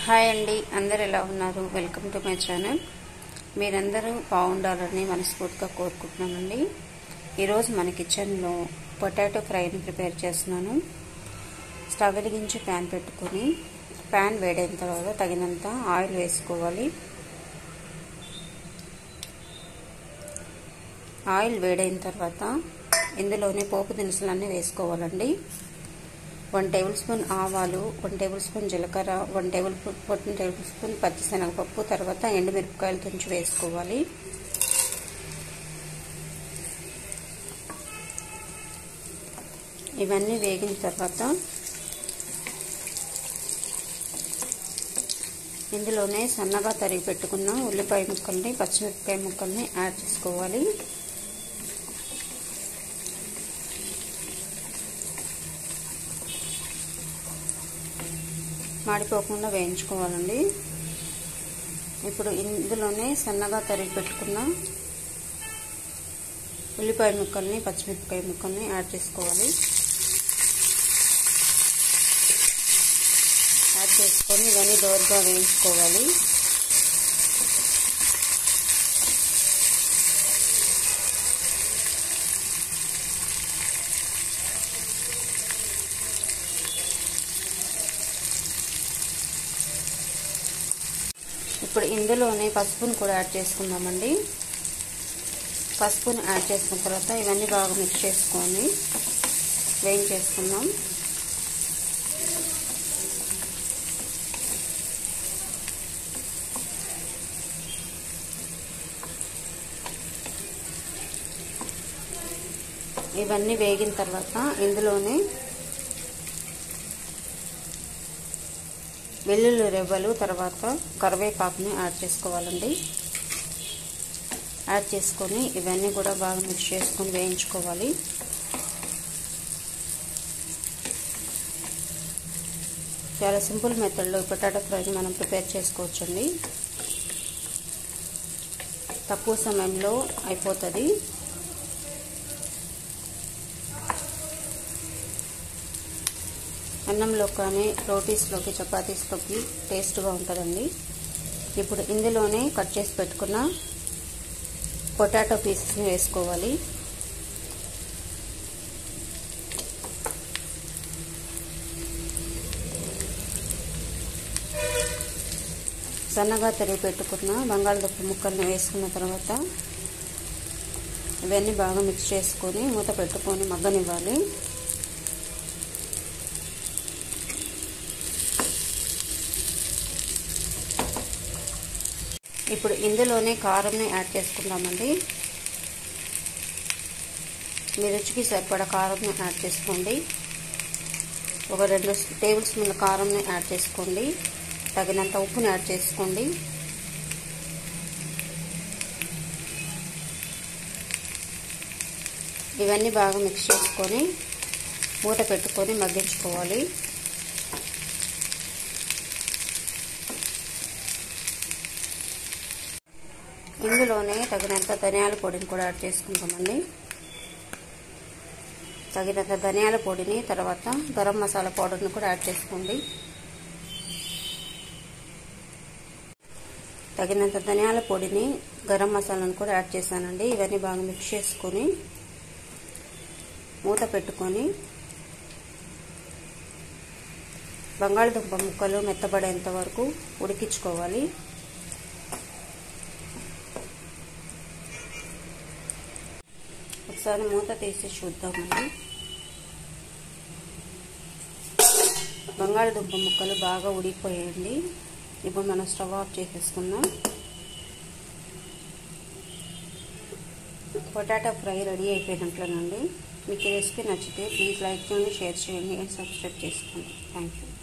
Hi అండి, అందరు ఎలా ఉన్నారు? Welcome to my channel. మీరందరూ బాగుండాలని మనస్ఫూర్తిగా కోరుకుంటున్నానండి. ఈరోజు మన కిచెన్లో పొటాటో ఫ్రైని ప్రిపేర్ చేస్తున్నాను. స్టవ్ వెలిగించి ప్యాన్ పెట్టుకొని ప్యాన్ వేడైన తర్వాత తగినంత ఆయిల్ వేసుకోవాలి. ఆయిల్ వేడైన తర్వాత ఇందులోనే పోపు దినుసులన్నీ వేసుకోవాలండి. 1 టేబుల్ స్పూన్ ఆవాలు, 1 టేబుల్ స్పూన్ జీలకర్ర, 1 టేబుల్ స్పూన్ పచ్చిశనగపప్పు, తర్వాత ఎండుమిరపకాయలు తుంచి వేసుకోవాలి. ఇవన్నీ వేగిన తర్వాత ఇందులోనే సన్నగా తరిగి పెట్టుకున్న ఉల్లిపాయ ముక్కల్ని, పచ్చిమిరపకాయ ముక్కల్ని యాడ్ చేసుకోవాలి. మాడిపోకుండా వేయించుకోవాలండి. ఇప్పుడు ఇందులోనే సన్నగా తరిగి పెట్టుకున్న ఉల్లిపాయ ముక్కల్ని, పచ్చిమిరపకాయ ముక్కల్ని యాడ్ చేసుకోవాలి. యాడ్ చేసుకొని ఇవన్నీ దోరగా వేయించుకోవాలి. ఇప్పుడు ఇందులోనే పసుపును కూడా యాడ్ చేసుకుందామండి. పసుపును యాడ్ చేసుకున్న తర్వాత ఇవన్నీ బాగా మిక్స్ చేసుకొని వేయించేసుకుందాం. ఇవన్నీ వేగిన తర్వాత ఇందులోనే వెల్లుల్లి రెబ్బలు, తర్వాత కరివేపాకుని యాడ్ చేసుకోవాలండి. యాడ్ చేసుకొని ఇవన్నీ కూడా బాగా మిక్స్ చేసుకొని వేయించుకోవాలి. చాలా సింపుల్ మెథడ్లో పొటాటో ఫ్రైని మనం ప్రిపేర్ చేసుకోవచ్చండి. తక్కువ సమయంలో అయిపోతుంది. అన్నంలో కానీ, రోటీస్లోకి, చపాతీస్లోకి టేస్ట్గా ఉంటుందండి. ఇప్పుడు ఇందులోనే కట్ చేసి పెట్టుకున్న పొటాటో పీసెస్ని వేసుకోవాలి. సన్నగా తరిగి పెట్టుకున్న బంగాళదుంప ముక్కల్ని వేసుకున్న తర్వాత ఇవన్నీ బాగా మిక్స్ చేసుకొని మూత పెట్టుకొని మగ్గనివ్వాలి. ఇప్పుడు ఇందులోనే కారంని యాడ్ చేసుకుందామండి. మీ రుచికి సరిపడా కారంని యాడ్ చేసుకోండి. ఒక 2 టేబుల్ స్పూన్ల కారంని యాడ్ చేసుకోండి. తగినంత ఉప్పుని యాడ్ చేసుకోండి. ఇవన్నీ బాగా మిక్స్ చేసుకొని మూత పెట్టుకొని మగ్గించుకోవాలి. ఇందులోనే తగినంత ధనియాల పొడిని కూడా యాడ్ చేసుకుంటామండి. తగినంత ధనియాల పొడిని, తర్వాత గరం మసాలా పౌడర్ని కూడా యాడ్ చేసుకోండి. తగినంత ధనియాల పొడిని, గరం మసాలాను కూడా యాడ్ చేశానండి. ఇవన్నీ బాగా మిక్స్ చేసుకొని మూత పెట్టుకొని బంగాళదుంప ముక్కలు మెత్తబడేంత వరకు ఉడికించుకోవాలి. ఒకసారి మూత తీసి చూద్దామండి. బంగాళదుంప ముక్కలు బాగా ఉడికిపోయాయండి. ఇప్పుడు మనం స్టవ్ ఆఫ్ చేసేసుకుందాం. పొటాటో ఫ్రై రెడీ అయిపోయినట్లేనండి. మీకు ఈ రెసిపీ నచ్చితే ప్లీజ్ లైక్ చేయండి, షేర్ చేయండి అండ్ సబ్స్క్రైబ్ చేసుకోండి. Thank you.